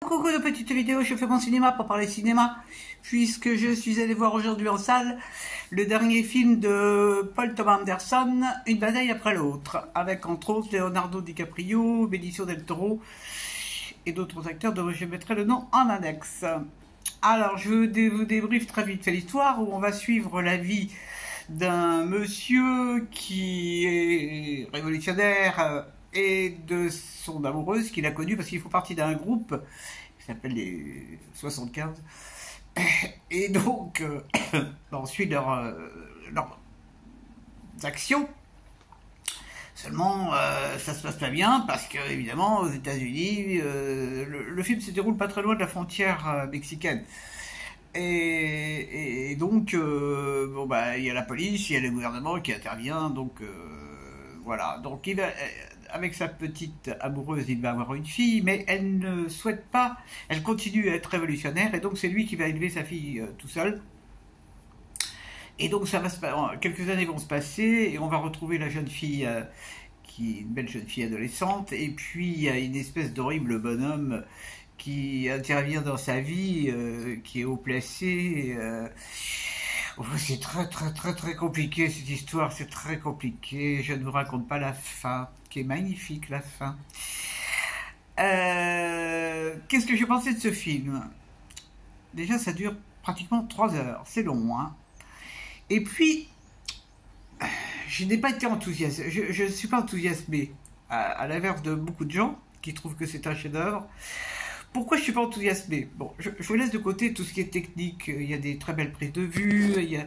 Coucou de petite vidéo, je fais mon cinéma pour parler cinéma, puisque je suis allé voir aujourd'hui en salle le dernier film de Paul Thomas Anderson, Une bataille après l'autre, avec entre autres Leonardo DiCaprio, Benicio del Toro et d'autres acteurs dont je mettrai le nom en annexe. Alors je vous débriefe très vite fait l'histoire où on va suivre la vie d'un monsieur qui est révolutionnaire et de son amoureuse qu'il a connue parce qu'il faut partie d'un groupe qui s'appelle les 75 et donc on suit leurs actions. Seulement ça se passe pas bien parce que évidemment aux États-Unis le film se déroule pas très loin de la frontière mexicaine. Et donc, bon bah, il y a la police, il y a le gouvernement qui intervient, donc voilà. Donc, avec sa petite amoureuse, il va avoir une fille, mais elle ne souhaite pas, elle continue à être révolutionnaire, et donc c'est lui qui va élever sa fille tout seul. Et donc, quelques années vont se passer, et on va retrouver la jeune fille, qui est une belle jeune fille adolescente, et puis il y a une espèce d'horrible bonhomme qui intervient dans sa vie, qui est haut placé. C'est très compliqué cette histoire, c'est très compliqué. Je ne vous raconte pas la fin, qui est magnifique la fin. Qu'est-ce que j'ai pensé de ce film? Déjà, ça dure pratiquement 3 heures, c'est long, hein. Et puis, je n'ai pas été enthousiaste, je ne suis pas enthousiasmé, à l'inverse de beaucoup de gens qui trouvent que c'est un chef-d'œuvre. Pourquoi je ne suis pas enthousiasmé? Bon, je laisse de côté tout ce qui est technique. Il y a des très belles prises de vue. Il y a,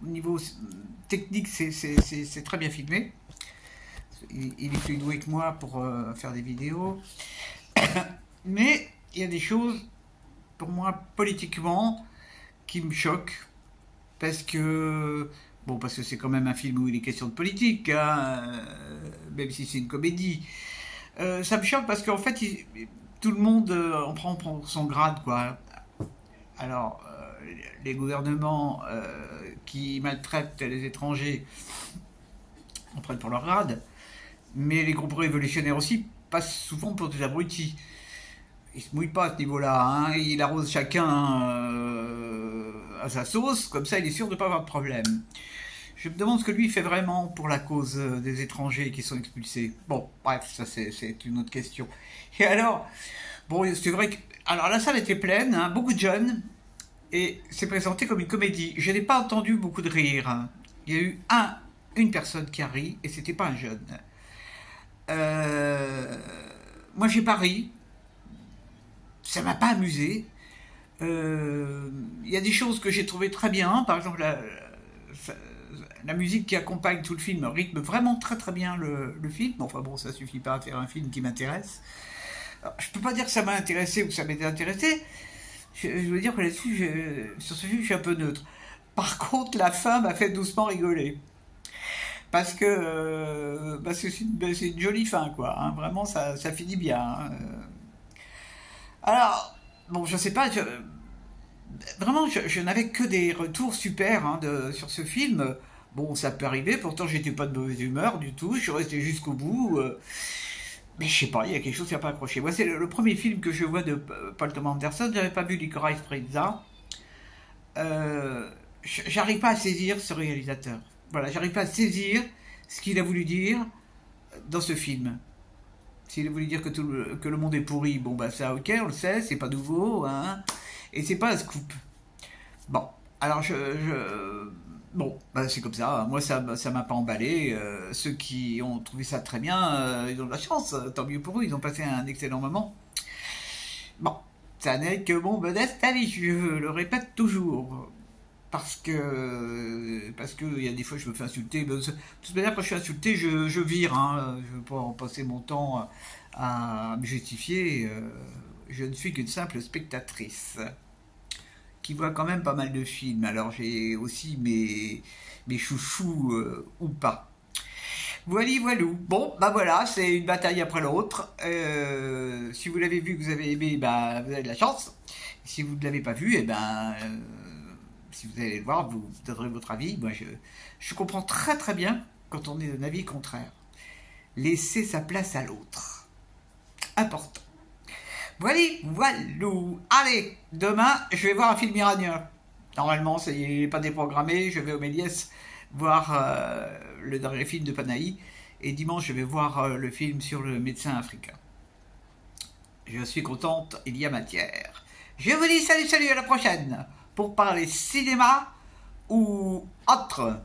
au niveau technique, c'est très bien filmé. Il est plus doué que moi pour faire des vidéos. Mais il y a des choses, pour moi, politiquement, qui me choquent. Parce que c'est quand même un film où il est question de politique, hein, même si c'est une comédie. Ça me choque parce qu'en fait, tout le monde en prend pour son grade, quoi. Alors, les gouvernements qui maltraitent les étrangers en prennent pour leur grade, mais les groupes révolutionnaires aussi passent souvent pour des abrutis. Ils se mouillent pas à ce niveau-là, hein. Ils arrosent chacun à sa sauce, comme ça il est sûr de ne pas avoir de problème. Je me demande ce que lui fait vraiment pour la cause des étrangers qui sont expulsés. Bon, bref, ça c'est une autre question. Et alors, bon, c'est vrai que... Alors la salle était pleine, hein, beaucoup de jeunes, et c'est présenté comme une comédie. Je n'ai pas entendu beaucoup de rire, hein. Il y a eu une personne qui a ri, et c'était pas un jeune. Moi j'ai pas ri, ça m'a pas amusé. Il y a des choses que j'ai trouvées très bien, par exemple la musique qui accompagne tout le film rythme vraiment très bien le film. Enfin bon, ça suffit pas à faire un film qui m'intéresse. Je peux pas dire que ça m'a intéressé ou que ça m'était intéressé. Je veux dire que là-dessus, sur ce film, je suis un peu neutre. Par contre, la fin m'a fait doucement rigoler. Parce que c'est une jolie fin, quoi. Hein. Vraiment, ça finit bien. Hein. Alors, bon, je sais pas... Vraiment, je n'avais que des retours super, hein, sur ce film. Bon, ça peut arriver, pourtant j'étais pas de mauvaise humeur du tout, je suis resté jusqu'au bout. Mais je sais pas, il y a quelque chose qui n'a pas accroché. Moi, c'est le premier film que je vois de Paul Thomas Anderson, j'avais pas vu Licorice Pizza. J'arrive pas à saisir ce réalisateur. Voilà, j'arrive pas à saisir ce qu'il a voulu dire dans ce film. S'il a voulu dire que le monde est pourri, bon bah ça ok, on le sait, c'est pas nouveau, hein. Et c'est pas un scoop. Bon, alors bon, bah c'est comme ça. Moi, ça m'a pas emballé. Ceux qui ont trouvé ça très bien, ils ont de la chance. Tant mieux pour eux, ils ont passé un excellent moment. Bon, ça n'est que mon modeste avis. Je le répète toujours. Parce que il y a des fois je me fais insulter. De toute manière, quand je suis insulté, je vire. Hein. Je ne veux pas en passer mon temps à me justifier. Je ne suis qu'une simple spectatrice qui voit quand même pas mal de films. Alors j'ai aussi mes chouchous ou pas. Voilou. Bon, bah voilà, c'est une bataille après l'autre. Si vous l'avez vu, que vous avez aimé, bah vous avez de la chance. Si vous ne l'avez pas vu, si vous allez le voir, vous donnerez votre avis. Moi, je comprends très bien quand on est d'un avis contraire. Laisser sa place à l'autre. Voilà, voilou. Allez, demain, je vais voir un film iranien. Normalement, ça n'est pas déprogrammé. Je vais au Méliès voir le dernier film de Panahi. Et dimanche, je vais voir le film sur le médecin africain. Je suis contente, il y a matière. Je vous dis salut, salut, à la prochaine pour parler cinéma ou autre.